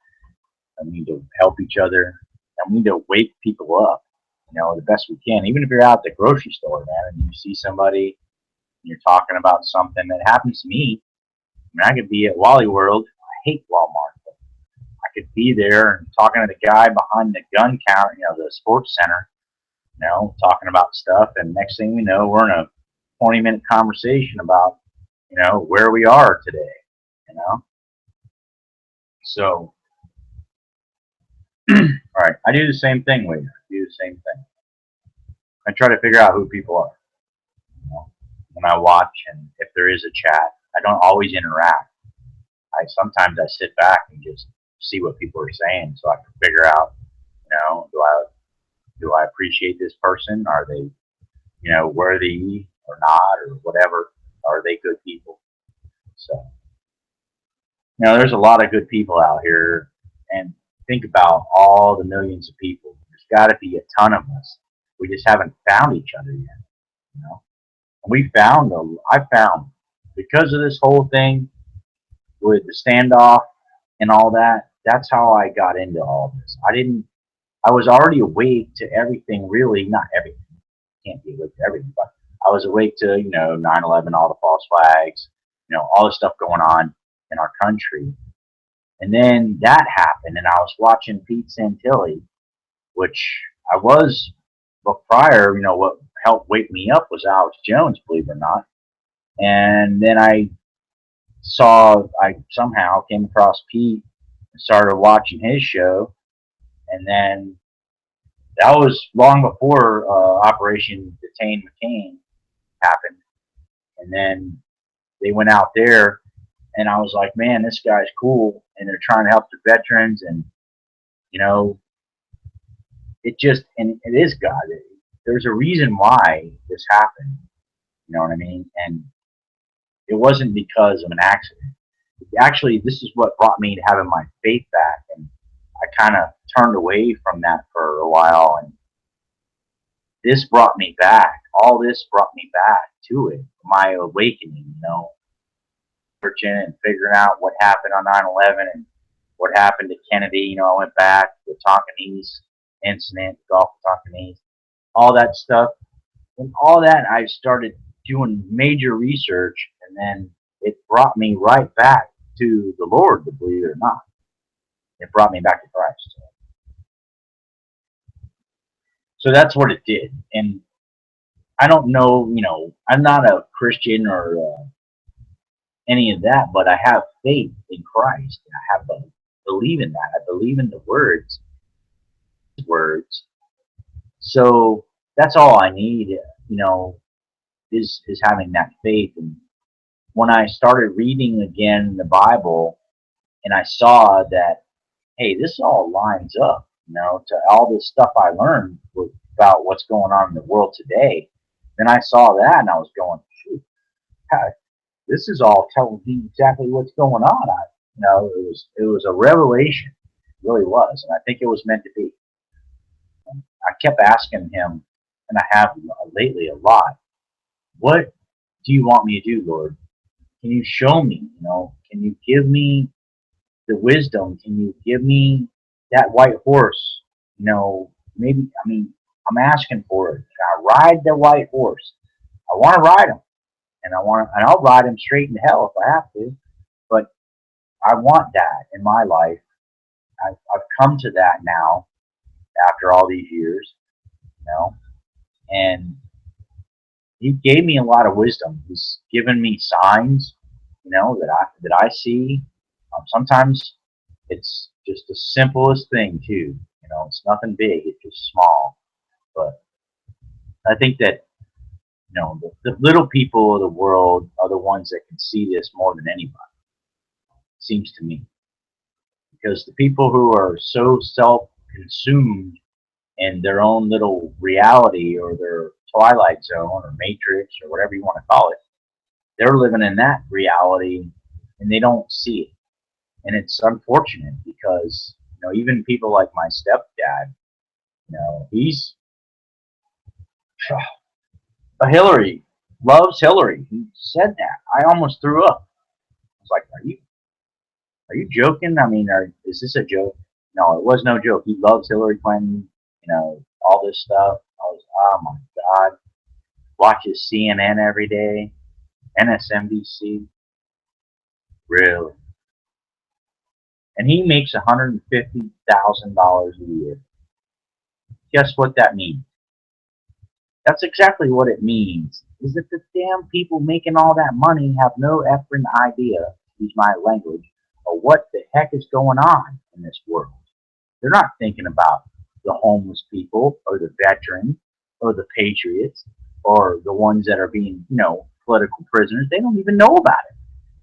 Speaker 1: And we need to help each other, and we need to wake people up, the best we can. Even if you're out at the grocery store, man, and you see somebody, and you're talking about something that happens to me. I could be at Wally World. I hate Walmart. But I could be there and talking to the guy behind the gun counter, the sports center, talking about stuff. And next thing we know, we're in a 20-minute conversation about, where we are today, So, all right, I do the same thing with you. I do the same thing. I try to figure out who people are, when I watch, and if there is a chat. I don't always interact. Sometimes I sit back and just see what people are saying, so I can figure out, do I appreciate this person? Are they, worthy or not, or whatever? Are they good people? So, there's a lot of good people out here, and think about all the millions of people. There's got to be a ton of us. We just haven't found each other yet. We found them. I found because of this whole thing with the standoff and all that. That's how I got into all this. I was already awake to everything. Really, not everything. Can't be awake to everything, but I was awake to 9/11, all the false flags, all the stuff going on in our country. And then that happened, and I was watching Pete Santilli, which I was, but prior, what helped wake me up was Alex Jones, believe it or not. And then I somehow came across Pete and started watching his show. And then that was long before Operation Detain McCain happened. And then they went out there, and I was like, man, this guy's cool. And they're trying to help the veterans. And, you know, and it is God. There's a reason why this happened. You know what I mean? And it wasn't because of an accident. Actually, this is what brought me to having my faith back. And I kind of turned away from that for a while. And this brought me back. All this brought me back to it. My awakening, searching and figuring out what happened on 9/11 and what happened to Kennedy. I went back to the Tonkinese incident, the Gulf of Tonkinese, all that stuff. And all that, I started doing major research, and then it brought me right back to the Lord, believe it or not. It brought me back to Christ. So that's what it did. And I don't know, I'm not a Christian or any of that, but I have faith in Christ. I believe in that. I believe in the words. So that's all I need, is having that faith. And when I started reading again the Bible, and I saw that, hey, this all lines up, to all this stuff I learned about what's going on in the world today. Then I saw that, and I was going, shoot, this is all telling me exactly what's going on. It was a revelation, it really was, and I think it was meant to be. I kept asking him, and I have lately a lot, what do you want me to do, Lord? Can you show me? Can you give me the wisdom? Can you give me that white horse? Maybe, I'm asking for it. Can I ride the white horse? I want to ride him, and I'll ride him straight into hell if I have to. But I want that in my life. I've come to that now after all these years, and he gave me a lot of wisdom. He's given me signs, that I see. Sometimes it's just the simplest thing too. It's nothing big. It's just small. But I think that the little people of the world are the ones that can see this more than anybody. Seems to me, because the people who are so self-consumed in their own little reality or their twilight zone or matrix or whatever you want to call it, they're living in that reality and they don't see it. And it's unfortunate because, even people like my stepdad, he's Hillary, loves Hillary. He said that. I almost threw up. I was like, are you joking? Is this a joke? No, it was no joke. He loves Hillary Clinton, all this stuff. I was, oh my God. Watches CNN every day, MSNBC. Really? And he makes $150,000 a year. Guess what that means? That's exactly what it means. Is that the damn people making all that money have no effing idea, use my language, of what the heck is going on in this world. They're not thinking about the homeless people or the veterans or the patriots or the ones that are being, political prisoners. They don't even know about it.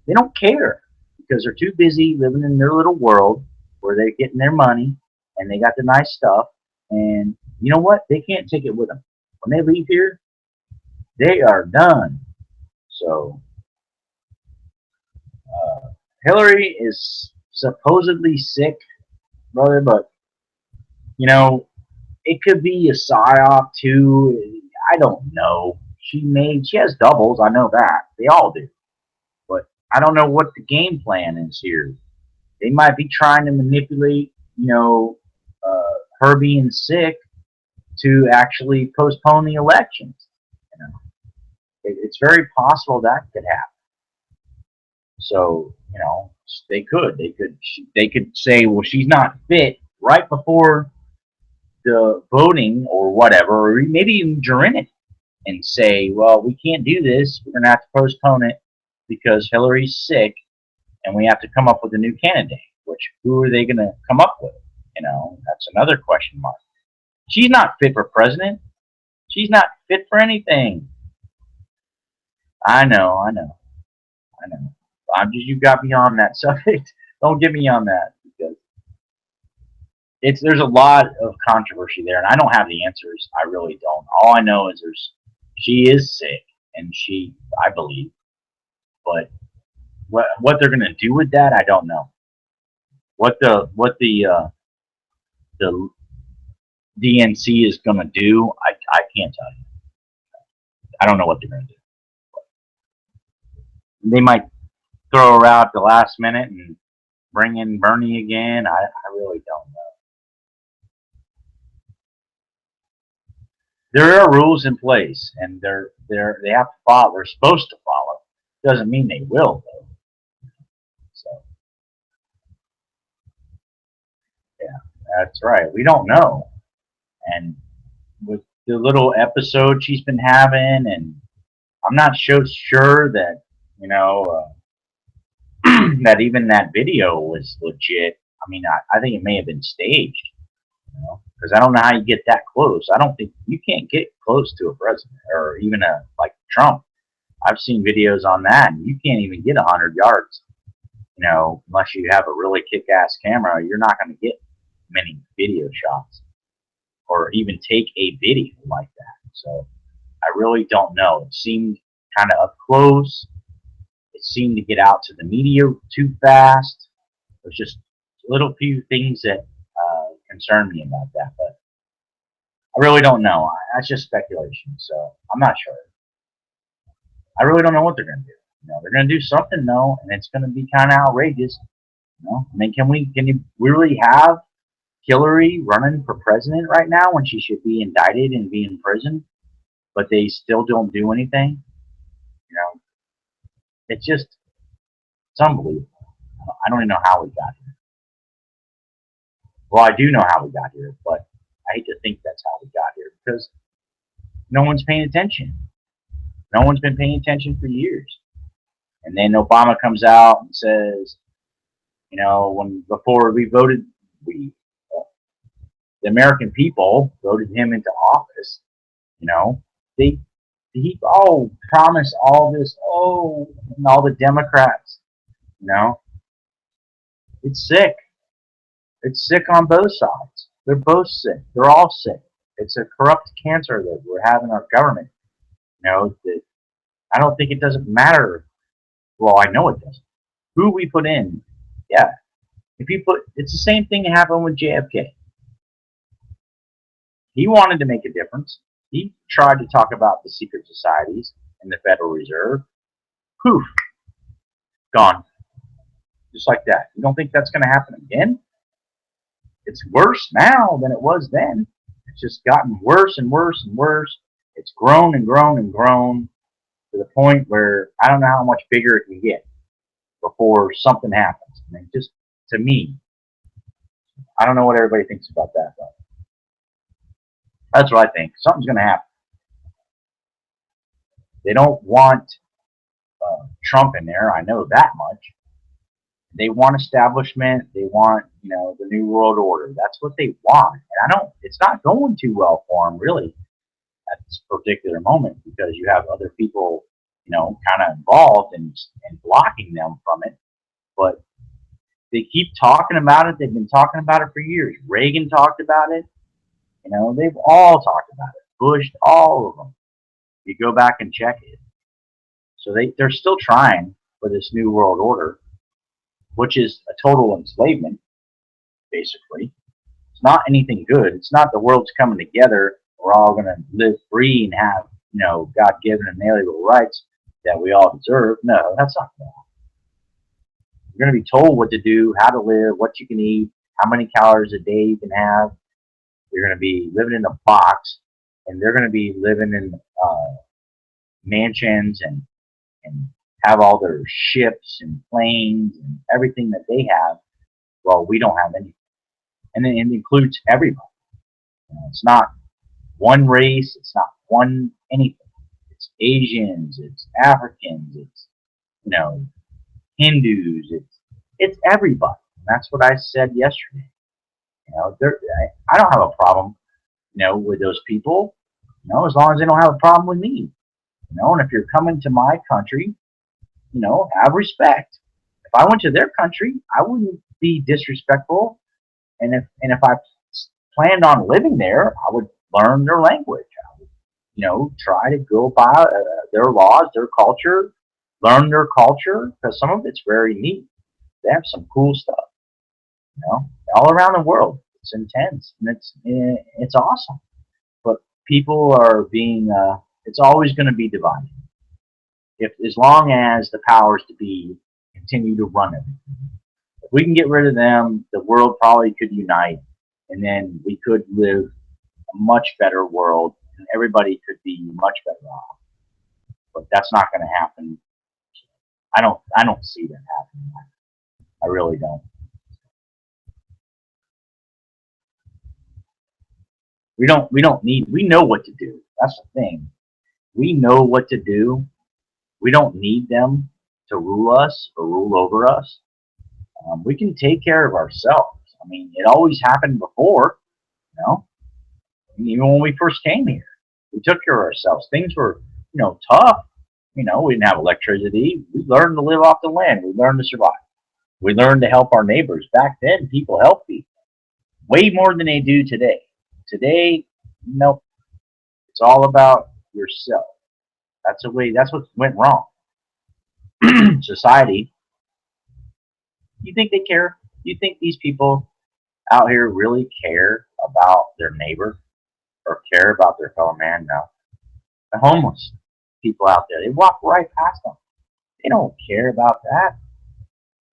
Speaker 1: They don't care because they're too busy living in their little world where they're getting their money and they got the nice stuff. And you know what? They can't take it with them. When they leave here, they are done. So, Hillary is supposedly sick, brother, but, it could be a psyop too. I don't know. She has doubles. I know that. They all do. But I don't know what the game plan is here. They might be trying to manipulate, her being sick to actually postpone the elections. It's very possible that could happen. So, they could say, well, she's not fit right before the voting or whatever, or maybe even during it. and say, well, we can't do this. We're going to have to postpone it because Hillary's sick and we have to come up with a new candidate. Which, who are they going to come up with? That's another question mark. She's not fit for president. She's not fit for anything. I know. You got me on that subject. Don't get me on that because there's a lot of controversy there, and I don't have the answers. I really don't. All I know is she is sick, and I believe, but what they're gonna do with that, I don't know. What the DNC is gonna do, I can't tell you. I don't know what they're gonna do. They might throw her out at the last minute and bring in Bernie again. I really don't know. There are rules in place, and they have to follow. They're supposed to follow. Doesn't mean they will, though. So, yeah, that's right. We don't know, and with the little episode she's been having, and I'm not sure that that even that video was legit. I mean, I think it may have been staged. Because I don't know how you get that close. I don't think you can't get close to a president or even like Trump. I've seen videos on that, and you can't even get 100 yards. Unless you have a really kick-ass camera, you're not going to get many video shots or even take a video like that. So I really don't know. It seemed kind of up close. It seemed to get out to the media too fast. There's just little few things that concern me about that, but I really don't know. That's just speculation, so I'm not sure. I really don't know what they're going to do. They're going to do something though, and it's going to be kind of outrageous. I mean, can you really have Hillary running for president right now when she should be indicted and be in prison, but they still don't do anything? It's unbelievable. I don't even know how we got here. Well, I do know how we got here, but I hate to think that's how we got here because no one's paying attention. No one's been paying attention for years. And then Obama comes out and says, before we voted, the American people voted him into office. He promised all this. And all the Democrats. It's sick. It's sick on both sides. They're both sick. They're all sick. It's a corrupt cancer that we're having in our government. That I don't think it doesn't matter. Well, I know it doesn't. Who we put in, yeah. It's the same thing that happened with JFK. He wanted to make a difference. He tried to talk about the secret societies and the Federal Reserve. Poof, gone. Just like that. You don't think that's going to happen again? It's worse now than it was then. It's just gotten worse and worse and worse. It's grown and grown and grown to the point where I don't know how much bigger it can get before something happens. I mean, just to me, I don't know what everybody thinks about that, but that's what I think. Something's going to happen. They don't want Trump in there. I know that much. They want establishment. They want, the New World Order. That's what they want. And it's not going too well for them, really, at this particular moment because you have other people, kind of involved and blocking them from it. But they keep talking about it. They've been talking about it for years. Reagan talked about it. They've all talked about it. Bush, all of them. You go back and check it. So they're still trying for this New World Order, which is a total enslavement, basically. It's not anything good. It's not the world's coming together. We're all going to live free and have, God-given and inalienable rights that we all deserve. No, that's not going to happen. You're going to be told what to do, how to live, what you can eat, how many calories a day you can have. You're going to be living in a box, and they're going to be living in mansions and have all their ships and planes and everything that they have. Well, we don't have anything. And then it includes everybody. It's not one race. It's not one anything. Asians, it's Africans, it's, you know, Hindus, it's everybody. And that's what I said yesterday. You know, I don't have a problem, you know, with those people, you know, as long as they don't have a problem with me. You know, and if you're coming to my country, you know, have respect. If I went to their country, I wouldn't be disrespectful. And if I planned on living there, I would learn their language. I would, you know, try to go by their laws, their culture, learn their culture, because some of it's very neat. They have some cool stuff, you know, all around the world. It's intense and it's awesome. But people are being, it's always going to be divided. If as long as the powers to be continue to run it, if we can get rid of them, the world probably could unite, and then we could live a much better world, and everybody could be much better off. But that's not going to happen. I don't see that happening. I really don't. We don't need. We know what to do. That's the thing. We know what to do. We don't need them to rule us or rule over us. We can take care of ourselves. I mean, it always happened before. You know, even when we first came here, we took care of ourselves. Things were, you know, tough. You know, we didn't have electricity. We learned to live off the land. We learned to survive. We learned to help our neighbors. Back then, people helped people way more than they do today. Today, nope. It's all about yourself. That's the way. That's what went wrong. Society. You think they care? You think these people out here really care about their neighbor or care about their fellow man? No. The homeless people out there, they walk right past them. They don't care about that.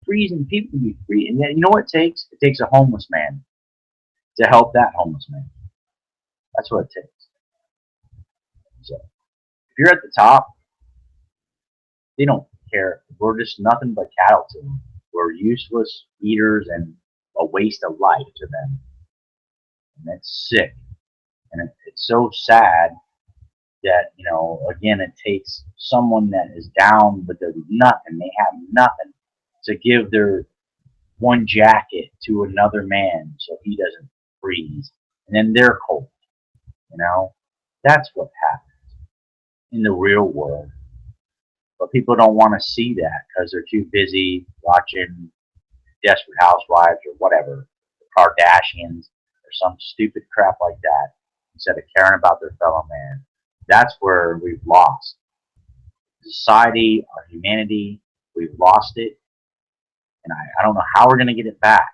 Speaker 1: Freezing people to be free. And then, you know what it takes? It takes a homeless man to help that homeless man. That's what it takes. So if you're at the top, they don't care. We're just nothing but cattle to them. We're useless eaters and a waste of life to them. And that's sick. And it's so sad that, you know, again, it takes someone that is down with their nothing. They have nothing to give their one jacket to another man so he doesn't freeze. And then they're cold. You know, that's what happens in the real world. But people don't want to see that because they're too busy watching Desperate Housewives or whatever, the Kardashians or some stupid crap like that, instead of caring about their fellow man. That's where we've lost. Society, our humanity, we've lost it. And I don't know how we're going to get it back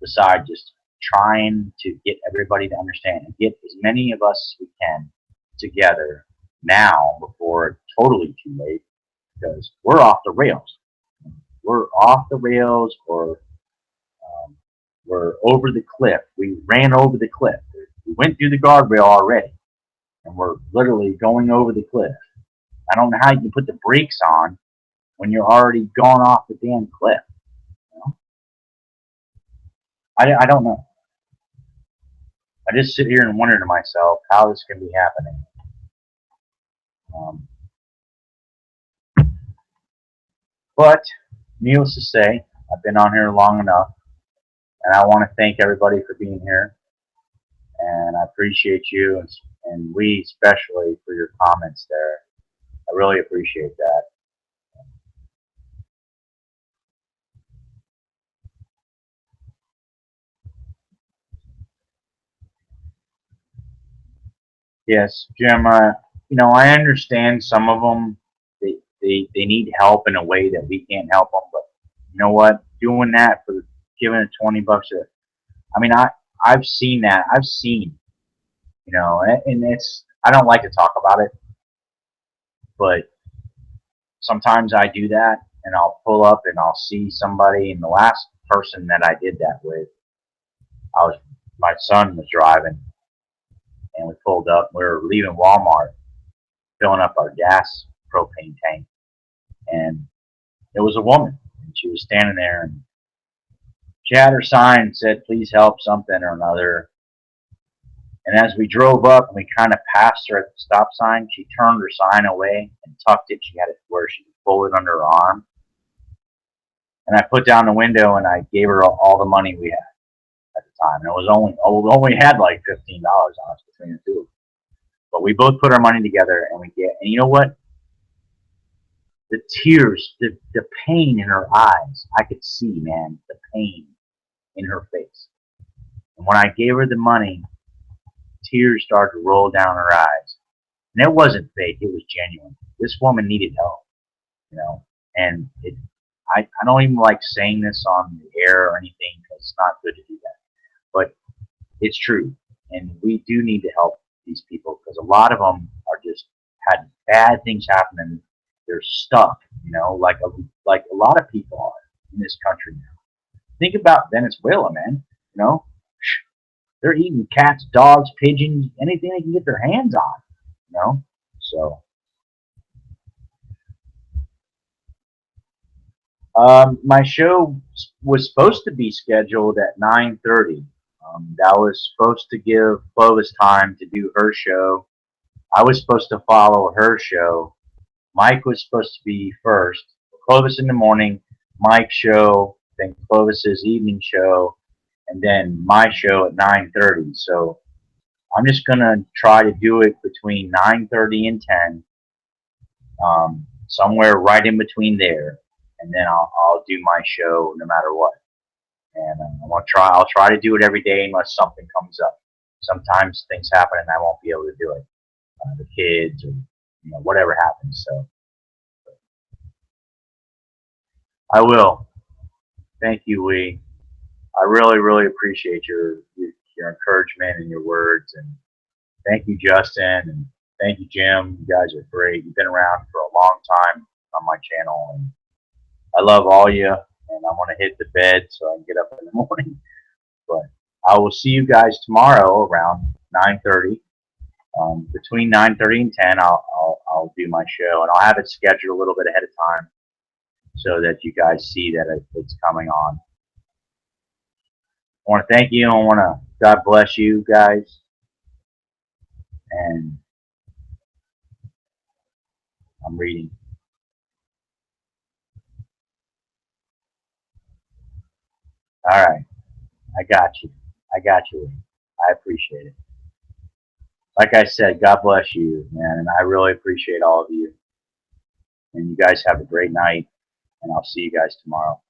Speaker 1: besides just trying to get everybody to understand and get as many of us as we can together now before it's totally too late, because we're off the rails. We're off the rails, or we're over the cliff. We ran over the cliff. We went through the guardrail already, and we're literally going over the cliff. I don't know how you can put the brakes on when you're already gone off the damn cliff. You know? I don't know. I just sit here and wonder to myself how this can be happening. But needless to say, I've been on here long enough, and I want to thank everybody for being here. And I appreciate you, and we especially for your comments there. I really appreciate that. Yes, Jim. You know, I understand some of them. They need help in a way that we can't help them. But you know what? Doing that for giving it $20 I mean, I've seen that. I've seen, you know, and it's, I don't like to talk about it, but sometimes I do that, and I'll pull up and I'll see somebody. And the last person that I did that with, my son was driving, and we pulled up. We were leaving Walmart, filling up our gas propane tank, and it was a woman, and she was standing there, and she had her sign and said, "Please help," something or another. And as we drove up and we kind of passed her at the stop sign, she turned her sign away and tucked it. She had it where she could pull it under her arm. And I put down the window and I gave her all the money we had at the time. And it was we only had like $15 on us between the two of us. But we both put our money together and and you know what? The tears, the pain in her eyes, I could see, man, the pain in her face. And when I gave her the money, tears started to roll down her eyes. And it wasn't fake, it was genuine. This woman needed help, you know. And I don't even like saying this on the air or anything because it's not good to do that. But it's true. And we do need to help these people because a lot of them are just had bad things happen and they're stuck, you know, like a lot of people are in this country now. Think about Venezuela, man. You know, they're eating cats, dogs, pigeons, anything they can get their hands on. You know, so my show was supposed to be scheduled at 9:30. That was supposed to give Clovis time to do her show. I was supposed to follow her show. Mike was supposed to be first. Clovis in the morning, Mike's show, then Clovis's evening show, and then my show at 9:30. So I'm just gonna try to do it between 9:30 and 10, somewhere right in between there, and then I'll do my show no matter what. And I'll try to do it every day unless something comes up. Sometimes things happen and I won't be able to do it. The kids or whatever happens. So I will. Thank you, Lee. I really, really appreciate your encouragement and your words. And thank you, Justin. And thank you, Jim. You guys are great. You've been around for a long time on my channel. And I love all you. And I want to hit the bed so I can get up in the morning. But I will see you guys tomorrow around 9:30. Between 9:30 and 10, I'll do my show. And I'll have it scheduled a little bit ahead of time so that you guys see that it's coming on. I want to thank you. God bless you guys. And I'm reading. All right. I got you. I got you. I appreciate it. Like I said, God bless you, man. And I really appreciate all of you. And you guys have a great night. And I'll see you guys tomorrow.